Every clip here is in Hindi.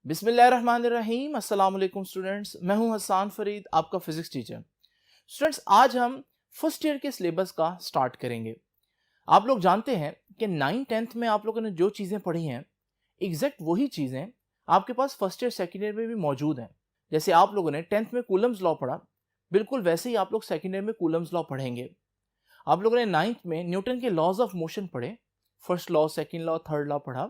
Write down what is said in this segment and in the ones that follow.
बिस्मिल्लाहिर्रहमानिर्रहीम। अस्सलाम वालेकुम स्टूडेंट्स, मैं हूं हसन फरीद, आपका फिजिक्स टीचर। स्टूडेंट्स, आज हम फर्स्ट ईयर के सिलेबस का स्टार्ट करेंगे। आप लोग जानते हैं कि 9th-10th में आप लोगों ने जो चीज़ें पढ़ी हैं, एग्जैक्ट वही चीज़ें आपके पास फर्स्ट ईयर सेकेंड ईयर में भी मौजूद हैं। जैसे आप लोगों ने 10th में कूलम्स लॉ पढ़ा, बिल्कुल वैसे ही आप लोग सेकेंड ईयर में कूलम्स लॉ पढ़ेंगे। आप लोगों ने 9th में न्यूटन के लॉज ऑफ मोशन पढ़े, first law, second law, third law पढ़ा।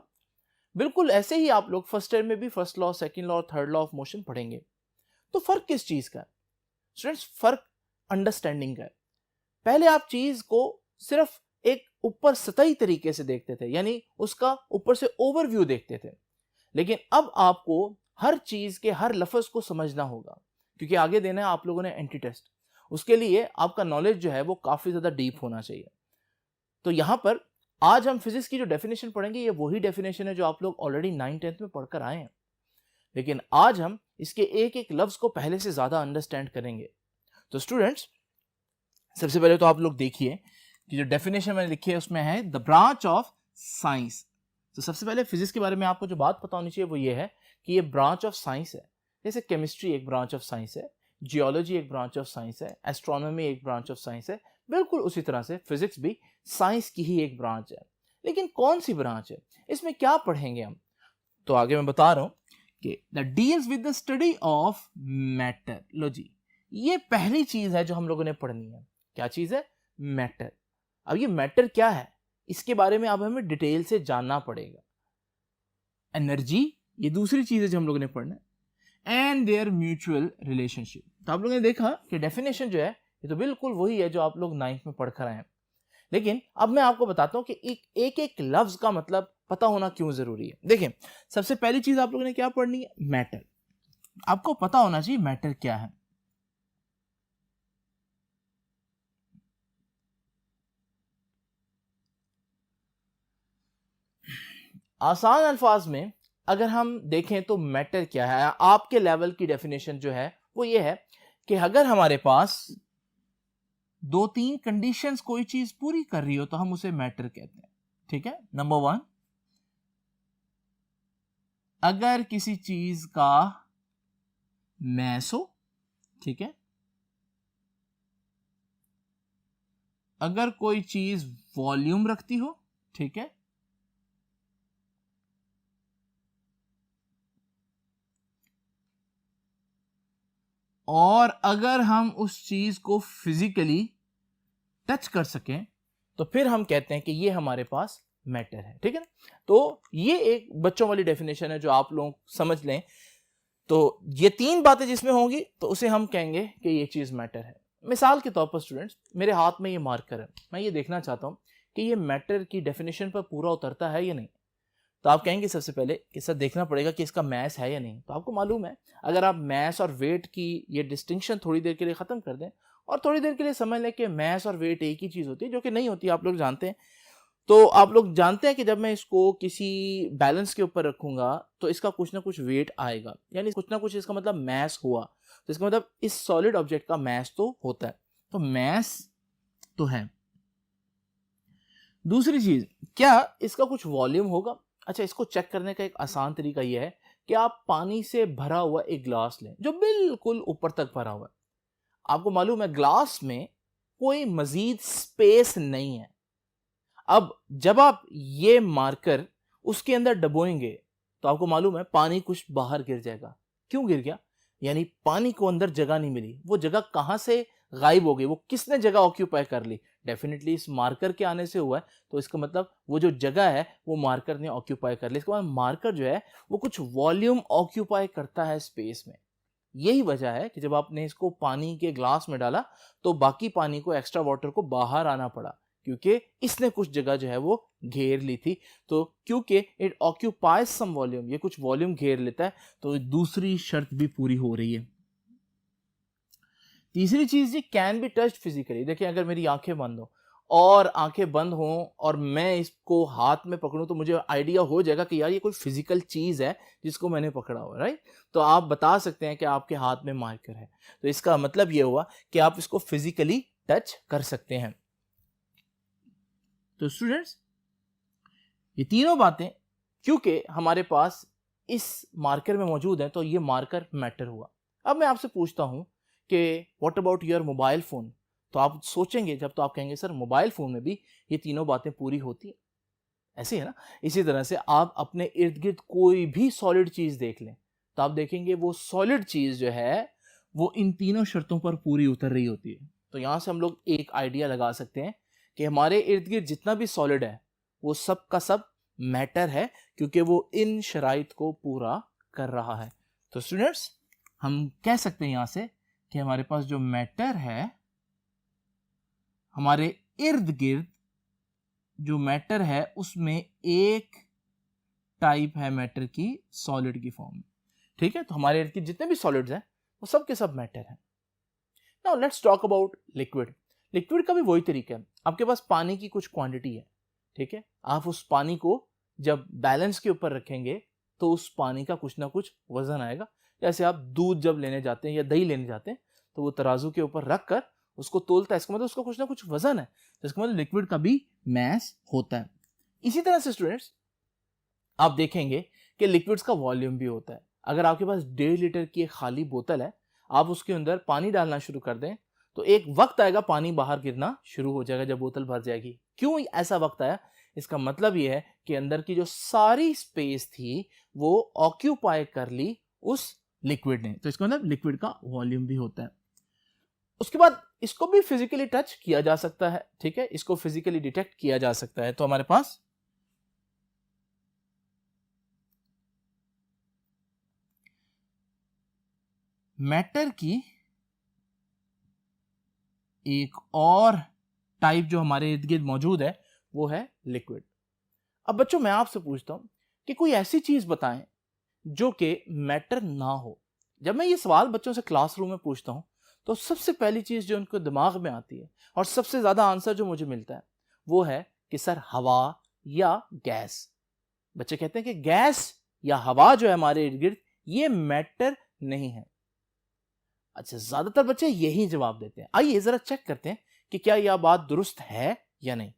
बिल्कुल ऐसे ही आप लोग फर्स्ट ईयर में भी फर्स्ट लॉ, सेकंड लॉ और थर्ड लॉ ऑफ मोशन पढ़ेंगे। तो फर्क किस चीज का है स्टूडेंट्स? फर्क अंडरस्टैंडिंग का है। पहले आप चीज को सिर्फ एक ऊपर सतही तरीके से देखते थे, यानी उसका ऊपर से ओवरव्यू देखते थे, लेकिन अब आपको हर चीज के हर लफ्ज को समझना होगा, क्योंकि आगे देना है आप लोगों ने एंटी टेस्ट। उसके लिए आपका नॉलेज जो है वो काफी ज्यादा डीप होना चाहिए। तो यहां पर आज हम फिजिक्स की जो डेफिनेशन पढ़ेंगे, ये वही डेफिनेशन है जो आप लोग ऑलरेडी 9th-10th में पढ़कर आए हैं, लेकिन आज हम इसके एक एक लफ्ज को पहले से ज्यादा अंडरस्टैंड करेंगे। तो स्टूडेंट्स, सबसे पहले तो आप लोग देखिए कि जो डेफिनेशन मैंने लिखी है उसमें है द ब्रांच ऑफ साइंस। तो सबसे पहले फिजिक्स के बारे में आपको जो बात पता होनी चाहिए वो ये है कि ये ब्रांच ऑफ साइंस है। जैसे केमिस्ट्री एक ब्रांच ऑफ साइंस है, जियोलॉजी एक ब्रांच ऑफ साइंस है, एस्ट्रोनॉमी एक ब्रांच ऑफ साइंस है, बिल्कुल उसी तरह से फिजिक्स भी साइंस की ही एक ब्रांच है। लेकिन कौन सी ब्रांच है, इसमें क्या पढ़ेंगे हम? तो आगे मैं बता रहा हूं कि the deals with the study of metallurgy. ये पहली चीज है जो हम लोगों ने पढ़नी है। क्या चीज है? मैटर। अब ये मैटर क्या है, इसके बारे में अब हमें डिटेल से जानना पड़ेगा। एनर्जी, ये दूसरी चीज है जो हम लोगों ने पढ़ना है, एंड देयर म्यूचुअल रिलेशनशिप। तो आप लोगों ने देखा कि डेफिनेशन जो है ये तो बिल्कुल वही है जो आप लोग 9th में पढ़कर आए हैं, लेकिन अब मैं आपको बताता हूं कि एक एक लफ्ज का मतलब पता होना क्यों जरूरी है। देखिए, सबसे पहली चीज आप लोगों ने क्या पढ़नी है? मैटर। आपको पता होना चाहिए मैटर क्या है। आसान अल्फाज में अगर हम देखें तो मैटर क्या है, आपके लेवल की डेफिनेशन जो है वो ये है कि अगर हमारे पास 2-3 कंडीशंस कोई चीज पूरी कर रही हो तो हम उसे मैटर कहते हैं। ठीक है? नंबर 1, अगर किसी चीज का मैस हो, ठीक है, अगर कोई चीज वॉल्यूम रखती हो, ठीक है, और अगर हम उस चीज को फिजिकली टच कर सकें तो फिर हम कहते हैं कि ये हमारे पास मैटर है। ठीक है ना? तो ये एक बच्चों वाली डेफिनेशन है जो आप लोग समझ लें। तो ये 3 बातें जिसमें होंगी तो उसे हम कहेंगे कि ये चीज मैटर है। मिसाल के तौर पर स्टूडेंट्स, मेरे हाथ में ये मार्कर है, मैं ये देखना चाहता हूं कि ये मैटर की डेफिनेशन पर पूरा उतरता है या नहीं। तो आप कहेंगे सबसे पहले कि सर देखना पड़ेगा कि इसका मैस है या नहीं। तो आपको मालूम है, अगर आप मैस और वेट की ये डिस्टिंक्शन थोड़ी देर के लिए खत्म कर दें और थोड़ी देर के लिए समझ लें कि मैस और वेट एक ही चीज होती है, जो कि नहीं होती, आप लोग जानते हैं। तो आप लोग जानते हैं कि जब मैं इसको किसी बैलेंस के ऊपर रखूंगा तो इसका कुछ ना कुछ वेट आएगा, यानी कुछ ना कुछ इसका मतलब मैस हुआ। तो इसका मतलब इस सॉलिड ऑब्जेक्ट का मैस तो होता है, तो मैस तो है। दूसरी चीज, क्या इसका कुछ वॉल्यूम होगा? अच्छा, इसको चेक करने का एक आसान तरीका यह है कि आप पानी से भरा हुआ एक ग्लास लें जो बिल्कुल ऊपर तक भरा हुआ है। आपको मालूम है ग्लास में कोई मजीद स्पेस नहीं है। अब जब आप ये मार्कर उसके अंदर डबोएंगे तो आपको मालूम है पानी कुछ बाहर गिर जाएगा। क्यों गिर गया? यानी पानी को अंदर जगह नहीं मिली। वो जगह कहां से गायब हो गई? वो किसने जगह ऑक्यूपाई कर ली? डेफिनेटली इस मार्कर के आने से हुआ है। तो इसका मतलब वो जो जगह है वो मार्कर ने ऑक्यूपाई कर ली। इसके बाद मार्कर जो है वो कुछ वॉल्यूम ऑक्यूपाई करता है स्पेस में। यही वजह है कि जब आपने इसको पानी के ग्लास में डाला तो बाकी पानी को, एक्स्ट्रा वाटर को बाहर आना पड़ा, क्योंकि इसने कुछ जगह जो है वो घेर ली थी। तो क्योंकि इट ऑक्यूपाइज सम वॉल्यूम, ये कुछ वॉल्यूम घेर लेता है, तो दूसरी शर्त भी पूरी हो रही है। तीसरी चीज, ये कैन बी टच्ड फिजिकली। देखिए, अगर मेरी आंखें बंद हो और आंखें बंद हो और मैं इसको हाथ में पकड़ूं तो मुझे आइडिया हो जाएगा कि यार ये कोई फिजिकल चीज है जिसको मैंने पकड़ा हुआ, राइट? तो आप बता सकते हैं कि आपके हाथ में मार्कर है, तो इसका मतलब ये हुआ कि आप इसको फिजिकली टच कर सकते हैं। तो स्टूडेंट्स, ये तीनों बातें क्योंकि हमारे पास इस मार्कर में मौजूद हैं तो ये मार्कर मैटर हुआ। अब मैं आपसे पूछता हूँ कि what about your mobile phone, तो आप सोचेंगे जब तो आप कहेंगे सर मोबाइल फ़ोन में भी ये तीनों बातें पूरी होती हैं, ऐसे है ना। इसी तरह से आप अपने इर्द गिर्द कोई भी सॉलिड चीज़ देख लें तो आप देखेंगे वो सॉलिड चीज़ जो है वो इन तीनों शर्तों पर पूरी उतर रही होती है। तो यहाँ से हम लोग एक आइडिया लगा सकते हैं कि हमारे इर्द गिर्द जितना भी सॉलिड है वो सब का सब मैटर है, क्योंकि वो इन शराइत को पूरा कर रहा है। तो स्टूडेंट्स हम कह सकते हैं यहाँ से कि हमारे पास जो मैटर है, हमारे इर्द गिर्द जो मैटर है उसमें एक टाइप है मैटर की सॉलिड की फॉर्म में। ठीक है, तो हमारे इर्द गिर्द जितने भी सॉलिड्स हैं वो सब के सब मैटर हैं। Now let's talk about liquid. Liquid का भी वही तरीका है। आपके पास पानी की कुछ क्वांटिटी है, ठीक है, आप उस पानी को जब बैलेंस के ऊपर रखेंगे तो उस पानी का कुछ ना कुछ वजन आएगा। जैसे आप दूध जब लेने जाते हैं या दही लेने जाते हैं तो वो तराजू के ऊपर रख कर उसको तोलता है, इसका मतलब उसका कुछ ना कुछ वजन है। तो इसका मतलब लिक्विड का भी मैस होता है। इसी तरह से स्टूडेंट्स आप देखेंगे कि लिक्विड्स का वॉल्यूम भी होता है। अगर आपके पास 1.5 लीटर की एक खाली बोतल है, आप उसके अंदर पानी डालना शुरू कर दें तो एक वक्त आएगा पानी बाहर गिरना शुरू हो जाएगा जब बोतल भर जाएगी। क्यों ऐसा वक्त आया? इसका मतलब ये है कि अंदर की जो सारी स्पेस थी वो ऑक्यूपाई कर ली उस लिक्विड ने। तो इसका मतलब लिक्विड का वॉल्यूम भी होता है। उसके बाद इसको भी फिजिकली टच किया जा सकता है, ठीक है, इसको फिजिकली डिटेक्ट किया जा सकता है। तो हमारे पास मैटर की एक और टाइप जो हमारे इर्द गिर्द मौजूद है वो है लिक्विड। अब बच्चों मैं आपसे पूछता हूं कि कोई ऐसी चीज बताएं जो कि मैटर ना हो। जब मैं ये सवाल बच्चों से क्लासरूम में पूछता हूं तो सबसे पहली चीज जो उनके दिमाग में आती है और सबसे ज्यादा आंसर जो मुझे मिलता है वो है कि सर हवा या गैस। बच्चे कहते हैं कि गैस या हवा जो है हमारे इर्द गिर्द ये मैटर नहीं है। अच्छा, ज्यादातर बच्चे यही जवाब देते हैं। आइए जरा चेक करते हैं कि क्या यह बात दुरुस्त है या नहीं।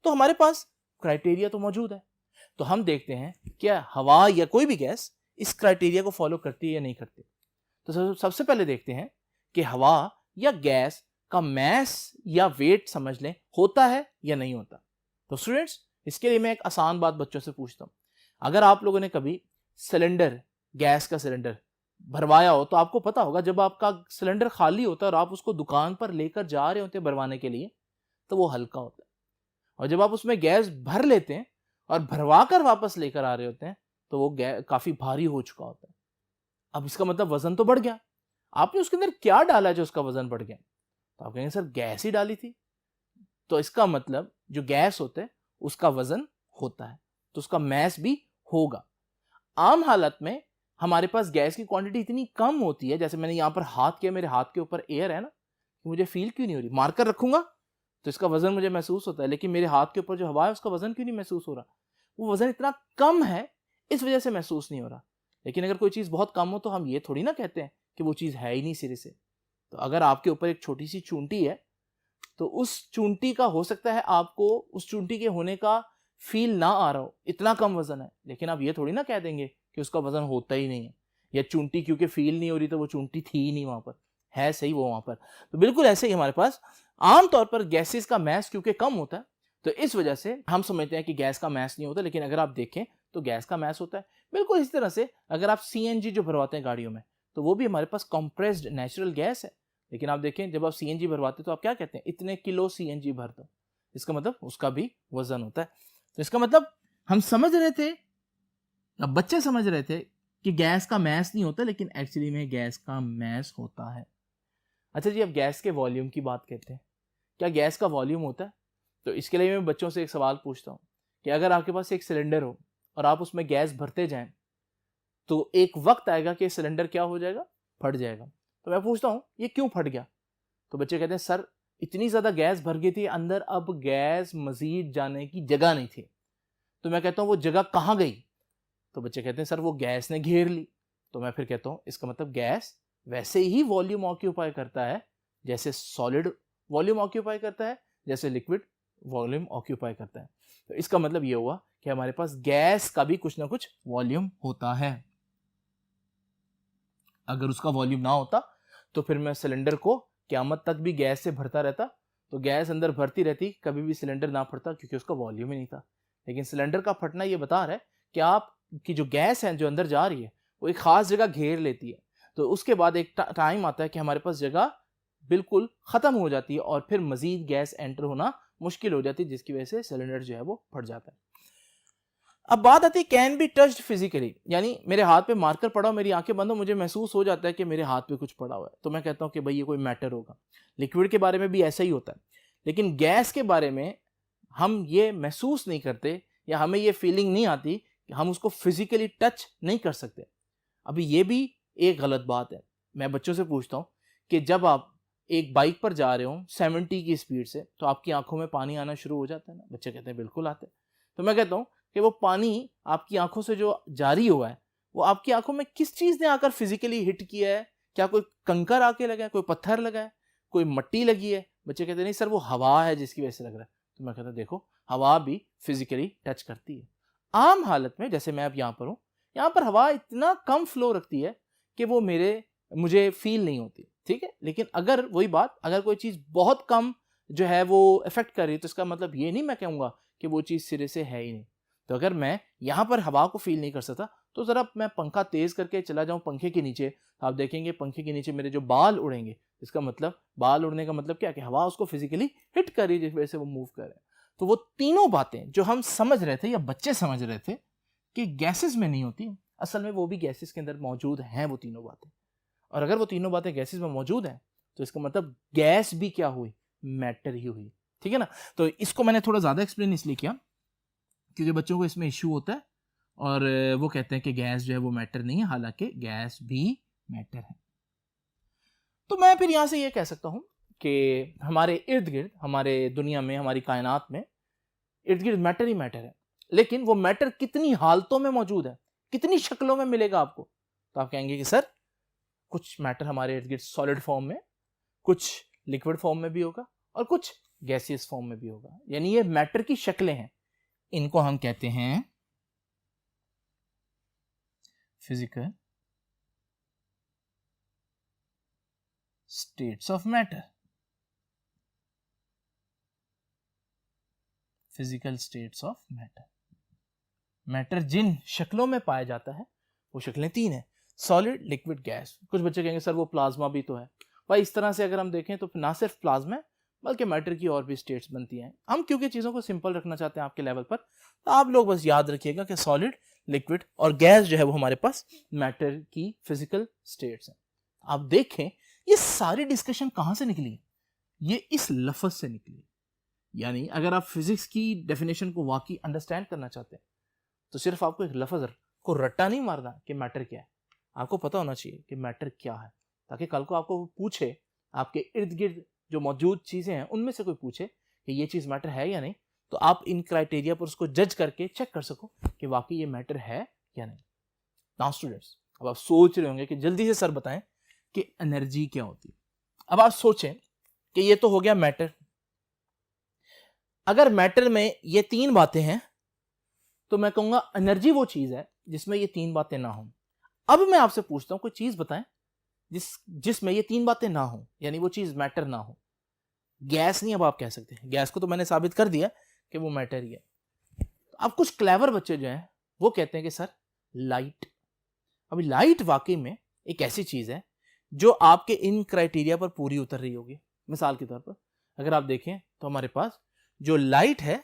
तो हमारे पास क्राइटेरिया तो मौजूद है, तो हम देखते हैं क्या हवा या कोई भी गैस इस क्राइटेरिया को फॉलो करती है या नहीं करती। तो सबसे पहले देखते हैं कि हवा या गैस का मैस या वेट समझ लें होता है या नहीं होता। तो स्टूडेंट्स इसके लिए मैं एक आसान बात बच्चों से पूछता हूं। अगर आप लोगों ने कभी सिलेंडर, गैस का सिलेंडर भरवाया हो तो आपको पता होगा जब आपका सिलेंडर खाली होता है और आप उसको दुकान पर लेकर जा रहे होते हैं भरवाने के लिए तो वो हल्का होता है, और जब आप उसमें गैस भर लेते हैं और भरवा कर वापस लेकर आ रहे होते हैं तो वो काफी भारी हो चुका होता है। अब इसका मतलब वजन तो बढ़ गया। आपने उसके अंदर क्या डाला है जो उसका वजन बढ़ गया? तो आप कहेंगे सर गैस ही डाली थी। तो इसका मतलब जो गैस होता है उसका वजन होता है, तो उसका मैस भी होगा। आम हालत में हमारे पास गैस की क्वांटिटी इतनी कम होती है, जैसे मैंने यहां पर हाथ किया, मेरे हाथ के ऊपर एयर है ना, मुझे फील क्यों नहीं हो रही? मार्कर रखूंगा तो इसका वजन मुझे महसूस होता है, लेकिन मेरे हाथ के ऊपर जो हवा है उसका वजन क्यों नहीं महसूस हो रहा? वो वजन इतना कम है इस वजह से महसूस नहीं हो रहा। लेकिन अगर कोई चीज बहुत कम हो तो हम ये थोड़ी ना कहते हैं कि वो चीज है ही नहीं सिरे से। तो अगर आपके ऊपर एक छोटी सी चूंटी है तो उस चूंटी का हो सकता है आपको उस चूंटी के होने का फील ना आ रहा हो, इतना कम वजन है, लेकिन आप ये थोड़ी ना कह देंगे कि उसका वजन होता ही नहीं है, या चूंटी क्योंकि फील नहीं हो रही तो वो चूंटी थी ही नहीं वहां पर, है सही वो वहां पर। तो बिल्कुल ऐसे ही हमारे पास आमतौर पर गैसेस का मैस क्योंकि कम होता है तो इस वजह से हम समझते हैं कि गैस का मैस नहीं होता, लेकिन अगर आप देखें तो गैस का मैस होता है। बिल्कुल इसी तरह से अगर आप सीएनजी जो भरवाते हैं गाड़ियों में तो वो भी हमारे पास कंप्रेस्ड नेचुरल गैस है, लेकिन आप देखें जब आप सीएनजी भरवाते तो आप क्या कहते हैं, इतने किलो सीएनजी भर दो, इसका मतलब उसका भी वजन होता है। तो इसका मतलब हम समझ रहे थे, अब बच्चे समझ रहे थे कि गैस का मैस नहीं होता, लेकिन एक्चुअली में गैस का मैस होता है। अच्छा जी, अब गैस के वॉल्यूम की बात करते हैं। क्या गैस का वॉल्यूम होता है? तो इसके लिए मैं बच्चों से एक सवाल पूछता हूँ कि अगर आपके पास एक सिलेंडर हो और आप उसमें गैस भरते जाएं तो एक वक्त आएगा कि सिलेंडर क्या हो जाएगा, फट जाएगा। तो मैं पूछता हूँ ये क्यों फट गया? तो बच्चे कहते हैं सर इतनी ज्यादा गैस भर गई थी अंदर, अब गैस मजीद जाने की जगह नहीं थी। तो मैं कहता हूँ वो जगह कहाँ गई? तो बच्चे कहते हैं सर वो गैस ने घेर ली। तो मैं फिर कहता हूँ इसका मतलब गैस वैसे ही वॉल्यूम ऑक्यूपाई करता है जैसे सॉलिड वॉल्यूम ऑक्यूपाई करता है, जैसे लिक्विड वॉल्यूम ऑक्यूपाई करता है। तो इसका मतलब ये हुआ कि हमारे पास गैस का भी कुछ ना कुछ वॉल्यूम होता है। अगर उसका वॉल्यूम ना होता तो फिर मैं सिलेंडर को क़यामत तक भी गैस से भरता रहता, तो गैस अंदर भरती रहती, कभी भी सिलेंडर ना फटता, क्योंकि उसका वॉल्यूम ही नहीं था। लेकिन सिलेंडर का फटना ये बता रहा है कि आपकी जो गैस है जो अंदर जा रही है वो एक खास जगह घेर लेती है, तो उसके बाद एक टाइम आता है कि हमारे पास जगह बिल्कुल खत्म हो जाती है और फिर मजीद गैस एंटर होना मुश्किल हो जाती है, जिसकी वजह से सिलेंडर जो है वो फट जाता है। अब बात आती है कैन बी टच्ड फिजिकली, यानी मेरे हाथ पे मार्कर पड़ा हो, मेरी आंखें बंद हो, मुझे महसूस हो जाता है कि मेरे हाथ पे कुछ पड़ा हुआ है, तो मैं कहता हूं कि भाई ये कोई मैटर होगा। लिक्विड के बारे में भी ऐसा ही होता है, लेकिन गैस के बारे में हम ये महसूस नहीं करते या हमें ये फीलिंग नहीं आती कि हम उसको फिजिकली टच नहीं कर सकते। अभी ये भी एक गलत बात है। मैं बच्चों से पूछता हूँ कि जब आप एक बाइक पर जा रहे हो 70 की स्पीड से, तो आपकी आंखों में पानी आना शुरू हो जाता है ना? बच्चे कहते हैं बिल्कुल आता है। तो मैं कहता हूँ कि वो पानी आपकी आंखों से जो जारी हुआ है वो आपकी आंखों में किस चीज ने आकर फिजिकली हिट किया है? क्या कोई कंकर आके लगा है, कोई पत्थर लगा है, कोई मट्टी लगी है? बच्चे कहते नहीं सर वो हवा है जिसकी वजह से लग रहा है। तो मैं कहता देखो हवा भी फिजिकली टच करती है। आम हालत में जैसे मैं अब यहाँ पर हूँ, यहाँ पर हवा इतना कम फ्लो रखती है कि वो मुझे फील नहीं होती, ठीक है। लेकिन अगर वही बात, अगर कोई चीज़ बहुत कम जो है वो इफेक्ट कर रही है, तो इसका मतलब ये नहीं मैं कहूँगा कि वो चीज़ सिरे से है ही नहीं। तो अगर मैं यहाँ पर हवा को फील नहीं कर सकता, तो ज़रा मैं पंखा तेज़ करके चला जाऊँ पंखे के नीचे, आप देखेंगे पंखे के नीचे मेरे जो बाल उड़ेंगे। इसका मतलब बाल उड़ने का मतलब क्या, कि हवा उसको फिजिकली हिट कर रही है, जिस वजह से वो मूव कर रहे हैं। तो वो तीनों बातें जो हम समझ रहे थे या बच्चे समझ रहे थे कि गैसेस में नहीं होती, असल में वो भी गैसेस के अंदर मौजूद हैं वो तीनों बातें। और अगर वो तीनों बातें गैसेस में मौजूद हैं, तो इसका मतलब गैस भी क्या हुई, मैटर ही हुई, ठीक है ना। तो इसको मैंने थोड़ा ज़्यादा एक्सप्लेन इसलिए किया क्योंकि बच्चों को इसमें इश्यू होता है और वो कहते हैं कि गैस जो है वो मैटर नहीं है, हालांकि गैस भी मैटर है। तो मैं फिर यहां से ये कह सकता हूं कि हमारे इर्द गिर्द, हमारे दुनिया में, हमारी कायनात में इर्द गिर्द मैटर ही मैटर है। लेकिन वो मैटर कितनी हालतों में मौजूद है, कितनी शक्लों में मिलेगा आपको? तो आप कहेंगे कि सर कुछ मैटर हमारे इर्द गिर्द सॉलिड फॉर्म में, कुछ लिक्विड फॉर्म में भी होगा और कुछ गैसियस फॉर्म में भी होगा। यानी ये मैटर की शक्लें हैं, इनको हम कहते हैं physical states of matter. Physical states of matter. Matter जिन शक्लों में पाया जाता है वो शक्लें तीन हैं, सॉलिड, लिक्विड, गैस। कुछ बच्चे कहेंगे सर वो प्लाज्मा भी तो है। भाई इस तरह से अगर हम देखें तो ना सिर्फ प्लाज्मा है बल्कि मैटर की और भी स्टेट्स बनती हैं। हम क्योंकि चीज़ों को सिंपल रखना चाहते हैं आपके लेवल पर, तो आप लोग बस याद रखिएगा कि सॉलिड, लिक्विड और गैस जो है वो हमारे पास मैटर की फिजिकल स्टेट्स हैं। आप देखें ये सारी डिस्कशन कहाँ से निकली है? ये इस लफ्ज से निकली। यानी अगर आप फिजिक्स की डेफिनेशन को वाकई अंडरस्टैंड करना चाहते हैं तो सिर्फ आपको एक लफ्ज को रट्टा नहीं मारना कि मैटर क्या है, आपको पता होना चाहिए कि मैटर क्या है, ताकि कल को आपको पूछे, आपके इर्द गिर्द जो मौजूद चीज़ें हैं उनमें से कोई पूछे कि ये चीज़ मैटर है या नहीं, तो आप इन क्राइटेरिया पर उसको जज करके चेक कर सको कि वाकई ये मैटर है या नहीं। नाउ स्टूडेंट्स, अब आप सोच रहे होंगे कि जल्दी से सर बताएं कि एनर्जी क्या होती है। अब आप सोचें कि ये तो हो गया मैटर। अगर मैटर में ये तीन बातें हैं तो मैं कहूंगा एनर्जी वो चीज है जिसमें ये तीन बातें ना हो। अब मैं आपसे पूछता हूं कोई चीज बताएं जिसमें ये तीन बातें ना हो, यानी वो चीज मैटर ना हो। गैस नहीं, अब आप कह सकते हैं, गैस को तो मैंने साबित कर दिया कि वो मैटर ही है। अब कुछ क्लेवर बच्चे जो हैं वो कहते हैं कि सर लाइट। अभी लाइट वाकई में एक ऐसी चीज है जो आपके इन क्राइटेरिया पर पूरी उतर रही होगी। मिसाल के तौर पर अगर आप देखें तो हमारे पास जो लाइट है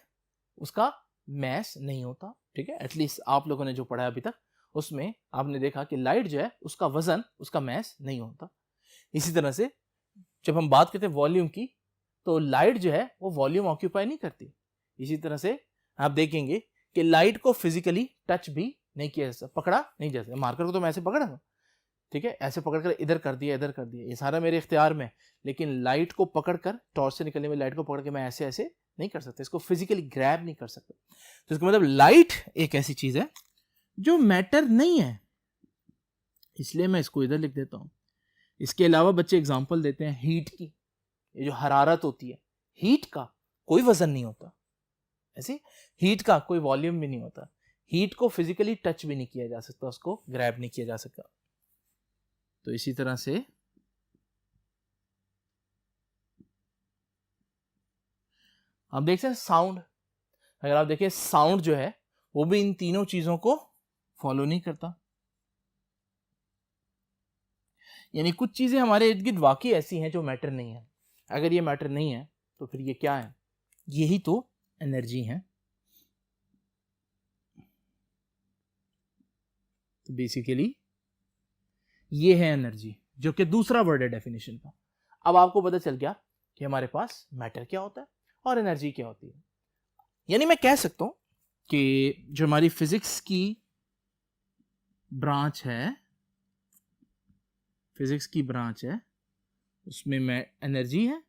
उसका मैस नहीं होता, ठीक है। एटलीस्ट आप लोगों ने जो पढ़ा है अभी तक उसमें आपने देखा कि लाइट जो है उसका वजन, उसका मैस नहीं होता। इसी तरह से जब हम बात करते हैं वॉल्यूम की, तो लाइट जो है वो वॉल्यूम ऑक्यूपाई नहीं करती। इसी तरह से आप देखेंगे कि लाइट को फिजिकली टच भी नहीं किया जा सकता, पकड़ा नहीं जा सकता। मार्कर को तो मैं ऐसे पकड़ा ना, ठीक है, ऐसे पकड़कर इधर कर दिया, इधर कर दिया, ये सारा मेरे इख्तियार में। लेकिन लाइट को पकड़कर, टॉर्च से निकलने में लाइट को पकड़ के मैं ऐसे ऐसे नहीं कर सकता, इसको फिजिकली ग्रैब नहीं कर सकता। तो इसका मतलब लाइट एक ऐसी चीज है जो मैटर नहीं है, इसलिए मैं इसको इधर लिख देता हूं। इसके अलावा बच्चे एग्जांपल देते हैं हीट की। ये जो हरारत होती है, हीट का कोई वजन नहीं होता, ऐसे हीट का कोई वॉल्यूम भी नहीं होता, हीट को फिजिकली टच भी नहीं किया जा सकता, उसको ग्रैब नहीं किया जा सकता। तो इसी तरह से आप देखते हैं साउंड, अगर आप देखिए साउंड जो है वो भी इन तीनों चीजों को फॉलो नहीं करता। यानी कुछ चीजें हमारे इर्द गिर्द वाकई ऐसी हैं जो मैटर नहीं है। अगर ये मैटर नहीं है तो फिर ये क्या है? यही तो एनर्जी है। तो बेसिकली ये है एनर्जी, जो कि दूसरा वर्ड है डेफिनेशन का। अब आपको पता चल गया कि हमारे पास मैटर क्या होता है और एनर्जी क्या होती है। यानी मैं कह सकता हूं कि जो हमारी फिजिक्स की ब्रांच है, फिजिक्स की ब्रांच है, उसमें मैं एनर्जी है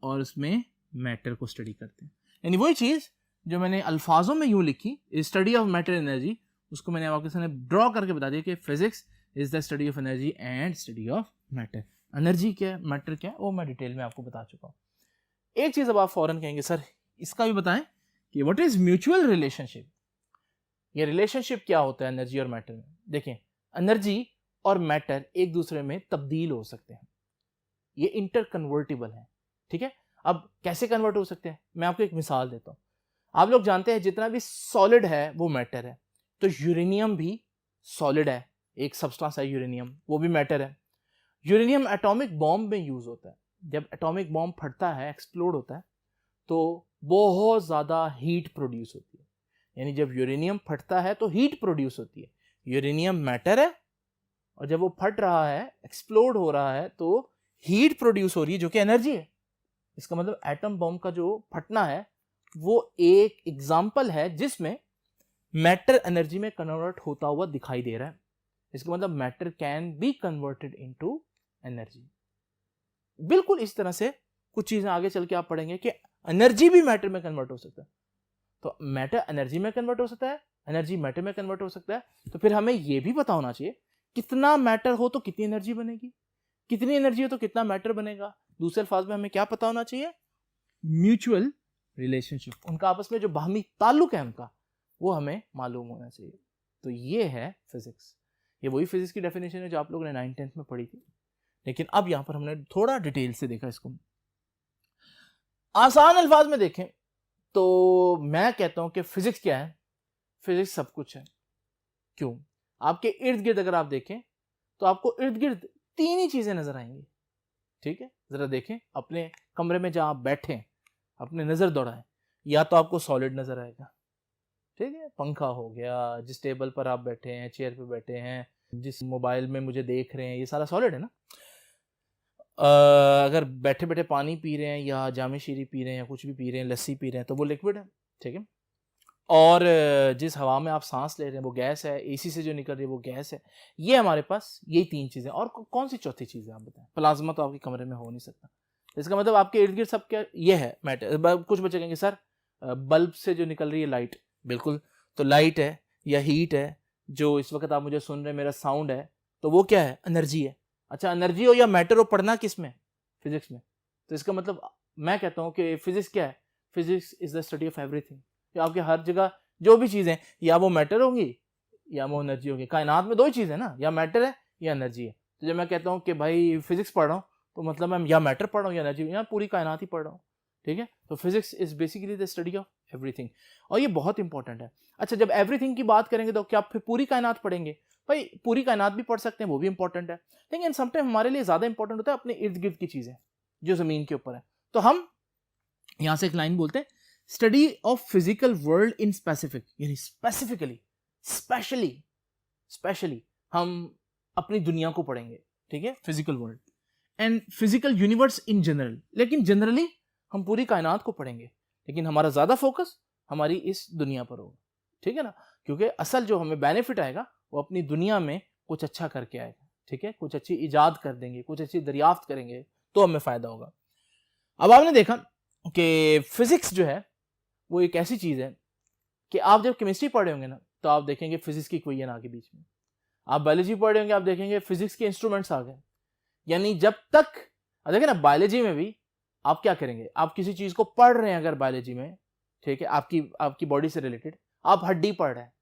और उसमें मैटर को स्टडी करते हैं। यानी वही चीज जो मैंने अल्फाजों में यूं लिखी, स्टडी ऑफ मैटर एनर्जी, उसको मैंने आपके सामने ड्रॉ करके बता दिया कि physics is the study of energy and study of matter. Energy क्या है, मैटर क्या है, वो मैं डिटेल में आपको बता चुका हूं। एक चीज अब आप फौरन कहेंगे सर इसका भी बताएं कि व्हाट इज म्यूचुअल रिलेशनशिप। ये रिलेशनशिप क्या होता है एनर्जी और मैटर में? देखें, एनर्जी और मैटर एक दूसरे में तब्दील हो सकते हैं, ये इंटर कन्वर्टिबल है। ठीक है, अब कैसे कन्वर्ट हो सकते हैं, मैं आपको एक मिसाल देता हूं। आप लोग जानते हैं जितना भी सॉलिड है वो मैटर है, तो यूरेनियम भी सॉलिड है, एक सब्सटेंस है यूरेनियम, वो भी मैटर है। यूरेनियम एटॉमिक बॉम्ब में यूज होता है। जब एटॉमिक बॉम्ब फटता है, एक्सप्लोड होता है, तो बहुत ज्यादा हीट प्रोड्यूस होती है। यानी जब यूरेनियम फटता है तो हीट प्रोड्यूस होती है। यूरेनियम मैटर है और जब वो फट रहा है, एक्सप्लोड हो रहा है, तो हीट प्रोड्यूस हो रही है जो कि एनर्जी है। इसका मतलब एटम बॉम्ब का जो फटना है वो एक एग्जाम्पल है जिसमें मैटर एनर्जी में कन्वर्ट होता हुआ दिखाई दे रहा है। इसका मतलब matter can be converted into energy. बिल्कुल इस तरह से कुछ चीजें आगे चल के आप पढ़ेंगे कि एनर्जी भी मैटर में कन्वर्ट हो सकता है। तो मैटर एनर्जी में कन्वर्ट हो सकता है, एनर्जी मैटर में कन्वर्ट हो सकता है। तो फिर हमें यह भी पता होना चाहिए कितना मैटर हो तो कितनी एनर्जी बनेगी, कितनी एनर्जी हो तो कितना मैटर बनेगा। दूसरे अल्फाज में हमें क्या पता होना चाहिए? म्यूचुअल रिलेशनशिप, उनका आपस में जो बाहमी ताल्लुक है उनका, वो हमें मालूम होना चाहिए। तो ये है फिजिक्स। ये वही फिजिक्स की डेफिनेशन है जो आप लोगों ने 9th-10th में पढ़ी थी, लेकिन अब यहां पर हमने थोड़ा डिटेल से देखा इसको। आसान अल्फाज में देखें तो मैं कहता हूं कि फिजिक्स क्या है? फिजिक्स सब कुछ है। क्यों? आपके इर्द गिर्द अगर आप देखें तो आपको इर्द गिर्द तीन ही चीजें नजर आएंगी। ठीक है, जरा देखें अपने कमरे में जहां आप बैठे, अपने नजर दौड़ाएं, या तो आपको सॉलिड नजर आएगा, ठीक है, पंखा हो गया, जिस टेबल पर आप बैठे हैं, चेयर पे बैठे हैं, जिस मोबाइल में मुझे देख रहे हैं, ये सारा सॉलिड है ना। अगर बैठे बैठे पानी पी रहे हैं या जामे शीरी पी रहे हैं या कुछ भी पी रहे हैं, लस्सी पी रहे हैं, तो वो लिक्विड है। ठीक है, और जिस हवा में आप सांस ले रहे हैं वो गैस है, एसी से जो निकल रही है वो गैस है। ये हमारे पास यही तीन चीजें, और कौन सी चौथी चीज है आप बताएं? प्लाज्मा तो आपके कमरे में हो नहीं सकता। इसका मतलब आपके इर्द गिर्द सब क्या ये है? मैटर। कुछ बच्चे कहेंगे सर बल्ब से जो निकल रही है लाइट, बिल्कुल, तो लाइट है या हीट है, जो इस वक्त आप मुझे सुन रहे हैं, मेरा साउंड है, तो वो क्या है? एनर्जी है। अच्छा, एनर्जी हो या मैटर हो, पढ़ना किस में? फिजिक्स में। तो इसका मतलब मैं कहता हूं कि फिजिक्स क्या है? Physics is the study of everything. आपके हर जगह जो भी चीजें, या वो मैटर होंगी या वो एनर्जी होगी। कायनात में दो ही चीज है ना, या मैटर है या एनर्जी है। तो जब मैं कहता हूँ कि भाई फिजिक्स पढ़ रहा हूँ, तो मतलब मैं या मैटर पढ़ रहा हूँ या एनर्जी, या पूरी कायनात ही पढ़ रहा हूँ। ठीक है, तो physics is basically the study of everything, और ये बहुत इंपॉर्टेंट है। अच्छा, जब एवरीथिंग की बात करेंगे तो क्या फिर पूरी कायनात पढ़ेंगे? भाई पूरी कायनात भी पढ़ सकते हैं, वो भी इंपॉर्टेंट है, लेकिन समटाइम हमारे लिए ज्यादा इंपॉर्टेंट होता है अपने इर्द गिर्द की चीजें जो जमीन के ऊपर है। तो हम यहां से एक लाइन बोलते हैं, study of physical world in specific, यानी स्पेसिफिकली, स्पेशली हम अपनी दुनिया को पढ़ेंगे। ठीक है, physical world and physical universe in general, लेकिन जनरली हम पूरी कायनात को पढ़ेंगे, लेकिन हमारा ज्यादा फोकस हमारी इस दुनिया पर होगा। ठीक है ना, क्योंकि असल जो हमें बेनिफिट आएगा वो अपनी दुनिया में कुछ अच्छा करके आएगा। ठीक है, कुछ अच्छी इजाद कर देंगे, कुछ अच्छी दरियाफ्त करेंगे, तो हमें फायदा होगा। अब आपने देखा कि फिजिक्स जो है वो एक ऐसी चीज है कि आप जब केमिस्ट्री पढ़े होंगे ना, तो आप देखेंगे फिजिक्स की इक्वेशन आ गई बीच में। आप बायोलॉजी पढ़े होंगे, आप देखेंगे फिजिक्स के इंस्ट्रूमेंट्स आ गए। यानी जब तक देखिए ना, बायोलॉजी में भी आप क्या करेंगे, आप किसी चीज को पढ़ रहे हैं अगर बायोलॉजी में, ठीक है, आपकी आपकी बॉडी से रिलेटेड। आप हड्डी पढ़ रहे हैं,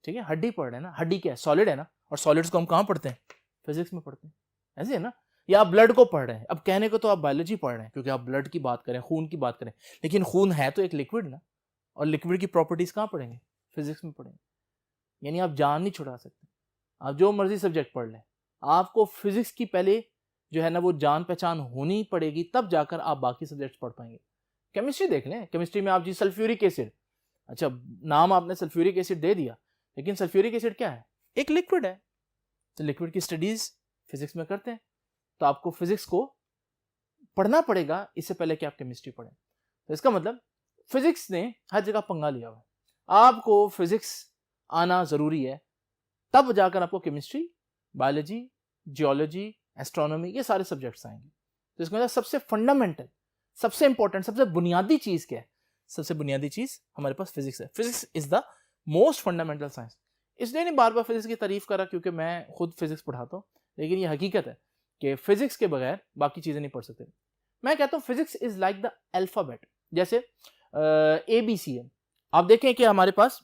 ठीक है, हड्डी पढ़ रहे हैं ना, हड्डी क्या है, सॉलिड है ना, और सॉलिड्स को हम कहाँ पढ़ते हैं, फिजिक्स में पढ़ते हैं, ऐसे है ना। या आप ब्लड को पढ़ रहे हैं, अब कहने को तो आप बायोलॉजी पढ़ रहे हैं क्योंकि आप ब्लड की बात करें, खून की बात करें, लेकिन खून है तो एक लिक्विड ना, और लिक्विड की प्रॉपर्टीज कहाँ पढ़ेंगे, फिजिक्स में पढ़ेंगे। यानी आप जान नहीं छुड़ा सकते, आप जो मर्जी सब्जेक्ट पढ़ लें, आपको फिजिक्स की पहले जो है ना वो जान पहचान होनी पड़ेगी, तब जाकर आप बाकी सब्जेक्ट्स पढ़ पाएंगे। केमिस्ट्री देख लें, केमिस्ट्री में आप जी सल्फ्यूरिक एसिड, अच्छा नाम आपने सल्फ्यूरिक एसिड दे दिया, लेकिन सल्फ्यूरिक एसिड क्या है, एक लिक्विड है, तो लिक्विड की स्टडीज फिजिक्स में करते हैं, तो आपको फिजिक्स को पढ़ना पड़ेगा इससे पहले कि आप केमिस्ट्री पढ़ें। तो इसका मतलब फिजिक्स ने हर जगह पंगा लिया हुआ है, आपको फिजिक्स आना जरूरी है, तब जाकर आपको केमिस्ट्री, बायोलॉजी, जियोलॉजी, एस्ट्रोनॉमी ये सारे सब्जेक्ट्स आएंगे। तो इसका मतलब सबसे फंडामेंटल, सबसे इंपॉर्टेंट, सबसे बुनियादी चीज क्या है, सबसे बुनियादी चीज हमारे पास फिजिक्स है। Physics is the most fundamental science. इसलिए नहीं बार बार फिजिक्स की तारीफ करा क्योंकि मैं खुद फिजिक्स पढ़ाता हूँ, लेकिन ये हकीकत है कि फिजिक्स के बगैर बाकी चीजें नहीं पढ़ सकते। मैं कहता हूँ physics is like the alphabet, जैसे ABC है। आप देखें कि हमारे पास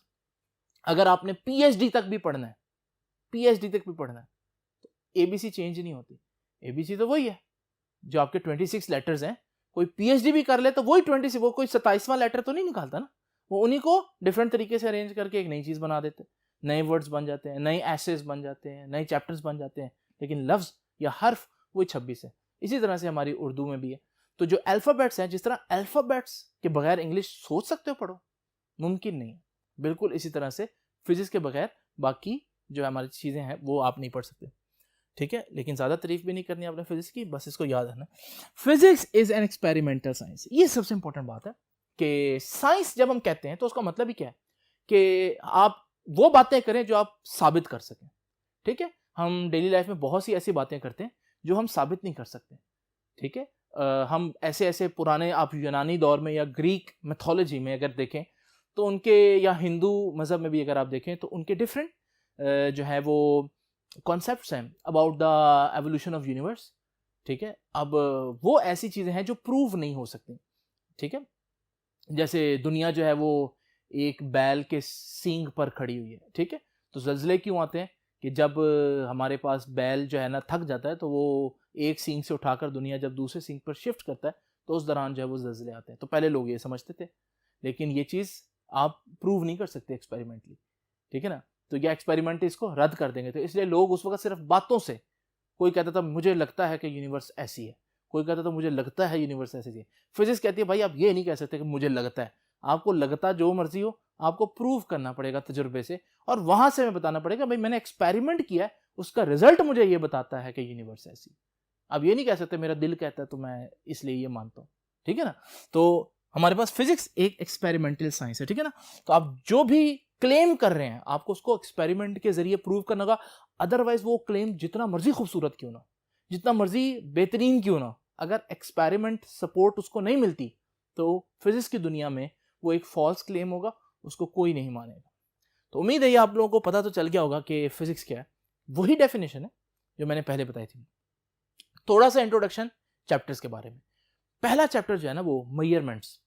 अगर आपने PhD तक भी पढ़ना है, PhD तक भी पढ़ना है, तो ABC चेंज नहीं होती। ABC तो वही है जो आपके 26 लेटर्स हैं, कोई PhD भी कर ले तो वही 26, वो कोई 27वां लेटर तो नहीं निकालता ना, वो उन्हीं को डिफरेंट तरीके से अरेंज करके एक नई चीज बना देते हैं, नए वर्ड्स बन जाते हैं, नए एसेस बन जाते हैं, नए चैप्टर्स बन जाते हैं, लेकिन लफ्ज या हर्फ वही 26 है। इसी तरह से हमारी उर्दू में भी है। तो जो अल्फाबेट्स हैं, जिस तरह अल्फाबेट्स के बगैर इंग्लिश सोच सकते हो पढ़ो, मुमकिन नहीं है, बिल्कुल इसी तरह से फिजिक्स के बगैर बाकी जो हमारी चीजें हैं वो आप नहीं पढ़ सकते, ठीक है। लेकिन ज्यादा तारीफ भी नहीं करनी आपने फिजिक्स की, बस इसको याद रखना, physics is an experimental science. ये सबसे इंपॉर्टेंट बात है कि साइंस जब हम कहते हैं तो उसका मतलब ही क्या है कि आप वो बातें करें जो आप साबित कर सकें, ठीक है। हम डेली लाइफ में बहुत सी ऐसी बातें करते हैं जो हम साबित नहीं कर सकते, ठीक है। हम ऐसे ऐसे पुराने, आप यूनानी दौर में या ग्रीक मैथोलॉजी में अगर देखें तो उनके, या हिंदू मज़हब में भी अगर आप देखें तो उनके डिफरेंट जो है वो कॉन्सेप्ट्स हैं about the evolution of universe, ठीक है। अब वो ऐसी चीज़ें हैं जो प्रूव नहीं हो सकती, ठीक है। जैसे दुनिया जो है वो एक बैल के सींग पर खड़ी हुई है, ठीक है। तो ज़लज़ले क्यों आते हैं कि जब हमारे पास बैल जो है ना थक जाता है तो वो एक सींग से उठाकर दुनिया जब दूसरे सींग पर शिफ्ट करता है तो उस दौरान जो है वो ज़लज़ले आते हैं। तो पहले लोग ये समझते थे, लेकिन ये चीज़ आप प्रूव नहीं कर सकते एक्सपेरिमेंटली, ठीक है ना। तो ये एक्सपेरिमेंट इसको रद्द कर देंगे, तो इसलिए लोग उस वक्त सिर्फ बातों से, कोई कहता था मुझे लगता है कि यूनिवर्स ऐसी है, कोई कहता था मुझे लगता है यूनिवर्स ऐसी है। फिजिक्स कहती है भाई आप ये नहीं कह सकते कि मुझे लगता है, आपको लगता जो मर्जी हो, आपको प्रूव करना पड़ेगा तजुर्बे से, और वहां से मैं बताना पड़ेगा भाई मैंने एक्सपेरिमेंट किया है, उसका रिजल्ट मुझे ये बताता है कि यूनिवर्स ऐसी। आप ये नहीं कह सकते मेरा दिल कहता है तो मैं इसलिए ये मानता हूँ, ठीक है ना। तो हमारे पास फिजिक्स एक एक्सपेरिमेंटल साइंस है, ठीक है ना। तो आप जो भी क्लेम कर रहे हैं आपको उसको एक्सपेरिमेंट के जरिए प्रूव करना होगा, अदरवाइज वो क्लेम जितना मर्जी खूबसूरत क्यों ना, जितना मर्जी बेहतरीन क्यों ना, अगर एक्सपेरिमेंट सपोर्ट उसको नहीं मिलती तो फिजिक्स की दुनिया में वो एक फॉल्स क्लेम होगा, उसको कोई नहीं मानेगा। तो उम्मीद है ये आप लोगों को पता तो चल गया होगा कि फिजिक्स क्या है, वही डेफिनेशन है जो मैंने पहले बताई थी। थोड़ा सा इंट्रोडक्शन चैप्टर्स के बारे में। पहला चैप्टर जो है ना वो मेजरमेंट्स,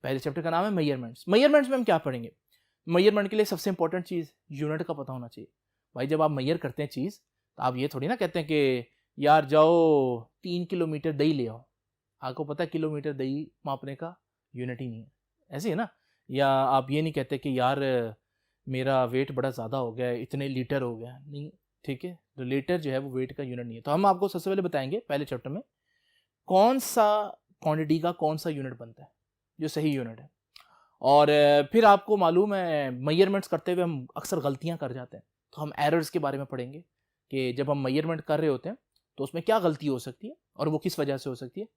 पहले चैप्टर का नाम है मेजरमेंट्स। मेजरमेंट्स में हम क्या पढ़ेंगे, मेजरमेंट के लिए सबसे इंपॉर्टेंट चीज यूनिट का पता होना चाहिए। भाई जब आप मेजर करते हैं चीज तो आप ये थोड़ी ना कहते हैं कि यार जाओ 3 किलोमीटर दही ले आओ, आपको पता है किलोमीटर दही मापने का यूनिट ही नहीं है, ऐसे है ना। या आप ये नहीं कहते कि यार मेरा वेट बड़ा ज़्यादा हो गया है, इतने लीटर हो गया, नहीं, ठीक है। तो लीटर जो है वो वेट का यूनिट नहीं है। तो हम आपको सबसे पहले बताएंगे पहले चैप्टर में कौन सा क्वांटिटी का कौन सा यूनिट बनता है जो सही यूनिट है। और फिर आपको मालूम है मेजरमेंट्स करते हुए हम अक्सर गलतियां कर जाते हैं, तो हम एरर्स के बारे में पढ़ेंगे कि जब हम मेजरमेंट कर रहे होते हैं तो उसमें क्या गलती हो सकती है और वो किस वजह से हो सकती है,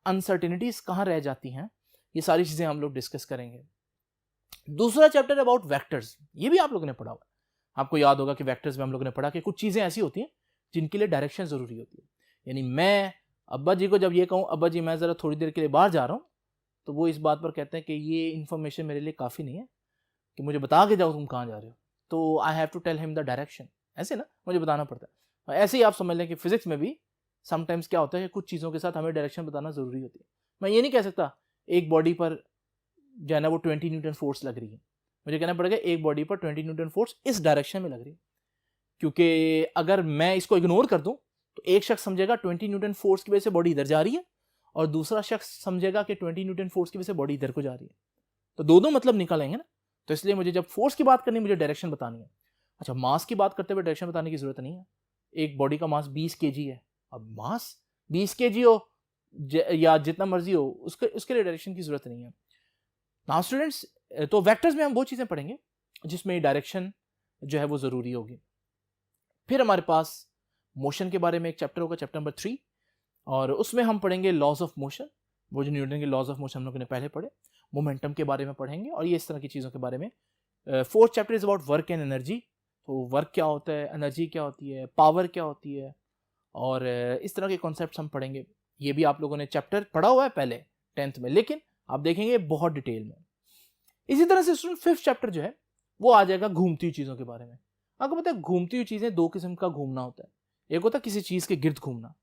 अनसर्टिनिटीज कहाँ रह जाती हैं, ये सारी चीज़ें हम लोग डिस्कस करेंगे। दूसरा चैप्टर अबाउट वेक्टर्स, ये भी आप लोगों ने पढ़ा हुआ, आपको याद होगा कि वेक्टर्स में हम लोगों ने पढ़ा कि कुछ चीज़ें ऐसी होती हैं जिनके लिए डायरेक्शन ज़रूरी होती है। यानी मैं अब्बा जी को जब ये कहूँ अब्बा जी मैं ज़रा थोड़ी देर के लिए बाहर जा रहा हूँ, तो वो इस बात पर कहते हैं कि ये इन्फॉर्मेशन मेरे लिए काफ़ी नहीं है कि मुझे बता के जाओ तुम कहाँ जा रहे हो, तो I have to tell him the direction, ऐसे ना मुझे बताना पड़ता है। ऐसे ही आप समझ लें कि फिजिक्स में भी समटाइम्स क्या होता है कि कुछ चीज़ों के साथ हमें डायरेक्शन बताना ज़रूरी होती है। मैं ये नहीं कह सकता एक बॉडी पर जो है ना वो 20 न्यूटन फोर्स लग रही है, मुझे कहना पड़ेगा एक बॉडी पर 20 न्यूटन फोर्स इस डायरेक्शन में लग रही है, क्योंकि अगर मैं इसको इग्नोर कर दूं तो एक शख्स समझेगा 20 न्यूटन फोर्स की वजह से बॉडी इधर जा रही है और दूसरा शख्स समझेगा कि 20 न्यूटन फोर्स की वजह से बॉडी इधर को जा रही है, तो दोनों मतलब निकलेंगे ना। तो इसलिए मुझे जब फोर्स की बात करनी, मुझे डायरेक्शन बतानी है। अच्छा, मास की बात करते हुए डायरेक्शन बताने की जरूरत नहीं है। एक बॉडी का मास 20 kg है, अब मास 20 kg हो या जितना मर्जी हो, उसके लिए डायरेक्शन की जरूरत नहीं है। नाउ स्टूडेंट्स, तो वेक्टर्स में हम वो चीजें पढ़ेंगे जिसमें डायरेक्शन जो है वो जरूरी होगी। फिर हमारे पास मोशन के बारे में एक चैप्टर होगा, चैप्टर नंबर 3, और उसमें हम पढ़ेंगे लॉज ऑफ मोशन, वो जो न्यूटन के लॉज ऑफ मोशन हम लोगों ने पहले पढ़े। मोमेंटम के बारे में पढ़ेंगे और ये इस तरह की चीज़ों के बारे में। 4th chapter is about work and energy, तो वर्क क्या होता है, एनर्जी क्या होती है, पावर क्या होती है, और इस तरह के कॉन्सेप्ट्स हम पढ़ेंगे। ये भी आप लोगों ने चैप्टर पढ़ा हुआ है पहले 10th में, लेकिन आप देखेंगे बहुत डिटेल में। इसी तरह से स्टूडेंट 5th चैप्टर जो है वो आ जाएगा घूमती हुई चीज़ों के बारे में। आपको पता है घूमती हुई चीज़ें दो किस्म का घूमना होता है। एक होता है किसी चीज़ के गिर्द घूमना,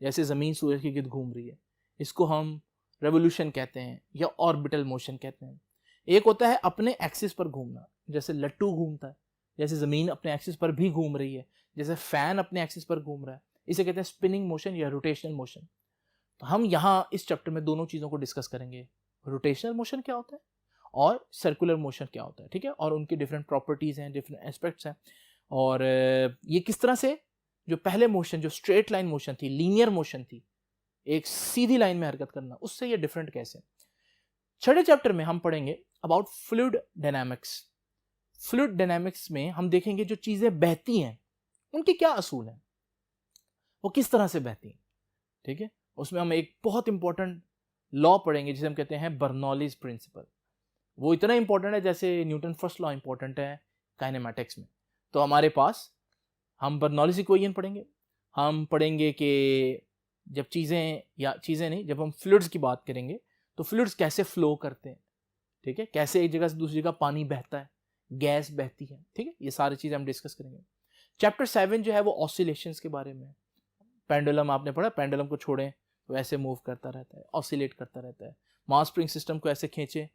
जैसे ज़मीन सूरज के गिर्द घूम रही है, इसको हम रेवोल्यूशन कहते हैं या ऑर्बिटल मोशन कहते हैं। एक होता है अपने एक्सिस पर घूमना, जैसे लट्टू घूमता है, जैसे ज़मीन अपने एक्सिस पर भी घूम रही है, जैसे फैन अपने एक्सिस पर घूम रहा है, इसे कहते हैं स्पिनिंग मोशन या रोटेशनल मोशन। तो हम यहाँ इस चैप्टर में दोनों चीज़ों को डिस्कस करेंगे, रोटेशनल मोशन क्या होता है और सर्कुलर मोशन क्या होता है, ठीक है, और उनकी डिफरेंट प्रॉपर्टीज़ हैं, डिफरेंट एस्पेक्ट्स हैं, और ये किस तरह से जो पहले मोशन जो स्ट्रेट लाइन मोशन थी, लीनियर मोशन थी, एक सीधी लाइन में हरकत करना, उससे ये डिफरेंट कैसे। 6ठे चैप्टर में हम पढ़ेंगे about fluid dynamics. Fluid dynamics में हम देखेंगे जो चीज़ें बहती हैं उनके क्या असूल हैं, वो किस तरह से बहती हैं, ठीक है। उसमें हम एक बहुत इंपॉर्टेंट लॉ पढ़ेंगे जिसे हम कहते हैं बर्नौलीज प्रिंसिपल। वो इतना इंपॉर्टेंट है जैसे न्यूटन फर्स्ट लॉ इंपॉर्टेंट है काइनेमैटिक्स में। तो हमारे पास हम बर्नौलीज इक्वेशन पढ़ेंगे, हम पढ़ेंगे कि जब चीज़ें नहीं, जब हम फ्लूइड्स की बात करेंगे तो फ्लूइड्स कैसे फ्लो करते हैं, ठीक है, कैसे एक जगह से दूसरी जगह पानी बहता है, गैस बहती है, ठीक है, ये सारी चीज़ें हम डिस्कस करेंगे। चैप्टर 7 जो है वो ऑसिलेशंस के बारे में। पेंडुलम आपने पढ़ा, पेंडुलम को छोड़ें तो ऐसे मूव करता रहता है, ऑसिलेट करता रहता है, मास स्प्रिंग सिस्टम को ऐसे खींचे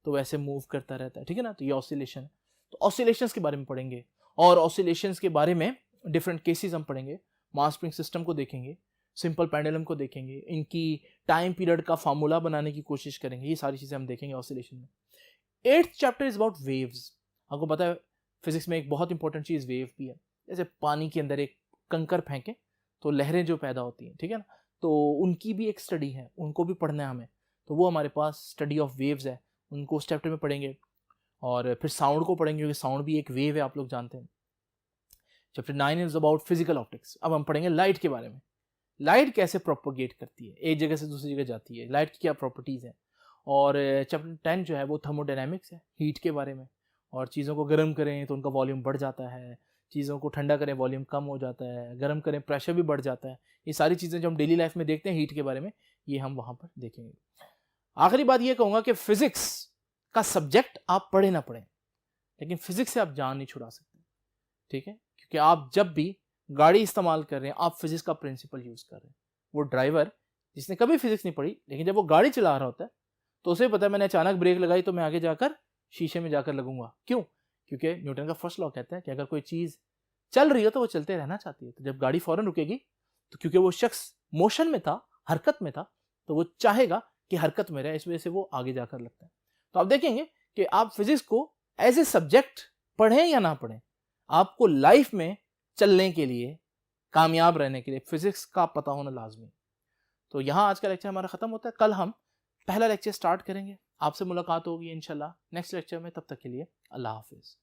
तो वैसे मूव करता रहता है, ठीक है ना, तो ये ऑसिलेशन है। तो ऑसिलेशंस के बारे में पढ़ेंगे और ऑसिलेशंस के बारे में डिफरेंट केसेस हम पढ़ेंगे, मास स्प्रिंग सिस्टम को देखेंगे, सिंपल पेंडुलम को देखेंगे, इनकी टाइम पीरियड का फार्मूला बनाने की कोशिश करेंगे, ये सारी चीज़ें हम देखेंगे ऑसिलेशन में। 8th chapter is about waves. आपको पता है फिजिक्स में एक बहुत इंपॉर्टेंट चीज़ वेव भी है, जैसे पानी के अंदर एक कंकर फेंके तो लहरें जो पैदा होती हैं, ठीक है ना, तो उनकी भी एक स्टडी है, उनको भी पढ़ना है हमें, तो वो हमारे पास स्टडी ऑफ वेव्स है, उनको उस चैप्टर में पढ़ेंगे। और फिर साउंड को पढ़ेंगे क्योंकि साउंड भी एक वेव है, आप लोग जानते हैं। Chapter 9 is about physical optics. अब हम पढ़ेंगे लाइट के बारे में, लाइट कैसे प्रोपोगेट करती है, एक जगह से दूसरी जगह जाती है, लाइट की क्या प्रॉपर्टीज़ हैं। और चैप्टर 10 जो है वो थर्मोडायनामिक्स है, हीट के बारे में, और चीज़ों को गर्म करें तो उनका वॉल्यूम बढ़ जाता है, चीज़ों को ठंडा करें वॉल्यूम कम हो जाता है, गर्म करें प्रेशर भी बढ़ जाता है। ये सारी चीज़ें जो हम डेली लाइफ में देखते हैं हीट के बारे में, ये हम वहाँ पर देखेंगे। आखिरी बात ये कहूँगा कि फिजिक्स का सब्जेक्ट आप पढ़े ना पढ़ें, लेकिन फिजिक्स से आप जान नहीं छुड़ा सकते, ठीक है, क्योंकि आप जब भी गाड़ी इस्तेमाल कर रहे हैं आप फिजिक्स का प्रिंसिपल यूज़ कर रहे हैं। वो ड्राइवर जिसने कभी फिजिक्स नहीं पढ़ी, लेकिन जब वो गाड़ी चला रहा होता है तो उसे पता है मैंने अचानक ब्रेक लगाई तो मैं आगे जाकर शीशे में जाकर लगूंगा, क्यों, क्योंकि न्यूटन का फर्स्ट लॉ कहता है कि अगर कोई चीज़ चल रही हो तो वो चलते रहना चाहती है। तो जब गाड़ी फौरन रुकेगी तो क्योंकि वो शख्स मोशन में था, हरकत में था, तो वो चाहेगा कि हरकत में रहे, इस वजह से वो आगे जाकर लगता है। तो आप देखेंगे कि आप फिजिक्स को एज ए सब्जेक्ट पढ़ें या ना पढ़ें, आपको लाइफ में चलने के लिए, कामयाब रहने के लिए फिजिक्स का पता होना लाजमी। तो यहाँ आज का लेक्चर हमारा ख़त्म होता है, कल हम पहला लेक्चर स्टार्ट करेंगे। आपसे मुलाकात होगी इंशाल्लाह नेक्स्ट लेक्चर में, तब तक के लिए अल्लाह हाफिज़।